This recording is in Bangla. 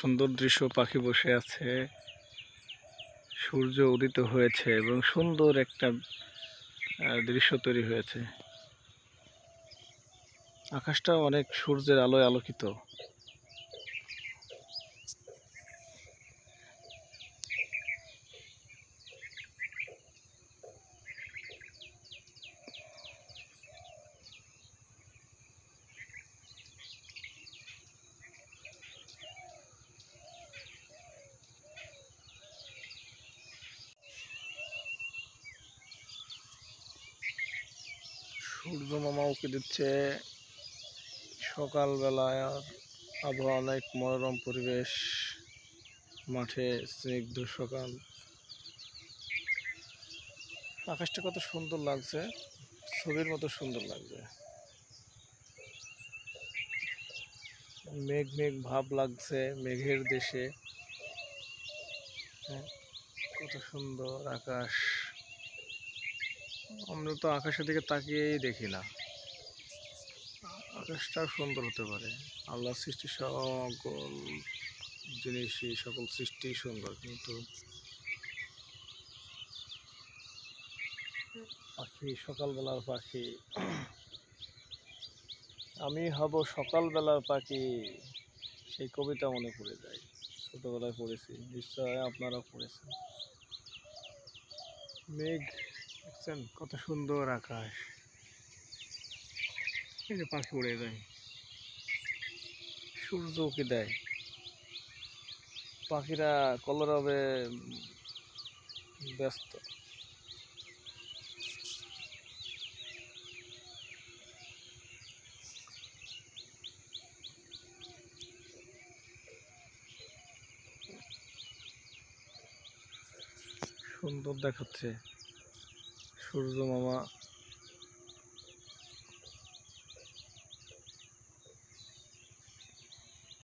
সুন্দর দৃশ্য, পাখি বসে আছে, সূর্য উদিত হয়েছে এবং সুন্দর একটা দৃশ্য তৈরি হয়েছে। আকাশটা অনেক সূর্যের আলোয় আলোকিত। সূর্য মামা উঁকি দিচ্ছে সকালবেলায়, আর আবহাওয়া অনেক মনোরম পরিবেশ। মাঠে স্নিগ্ধ সকাল, আকাশটা কত সুন্দর লাগছে, ছবির মতো সুন্দর লাগছে। মেঘ মেঘ ভাব লাগছে, মেঘের দেশে। কত সুন্দর আকাশ, আমরা তো আকাশের দিকে তাকিয়েই দেখি না। আকাশটাও সুন্দর হতে পারে। আল্লাহ সৃষ্টি সকল জিনিসই, সকল সৃষ্টি সুন্দর, কিন্তু পাখি, সকালবেলার পাখি, আমি হব সকালবেলার পাখি, সেই কবিতা মনে পড়ে যায়। ছোটবেলায় পড়েছি, নিশ্চয় আপনারা পড়েছেন। মেঘ দেখছেন, কত সুন্দর আকাশ, এই যে পাখি উড়ে যায়, সূর্য উঁকি দেয়, পাখিরা কলরবে ব্যস্ত। সুন্দর দেখাচ্ছে, সূর্য মামা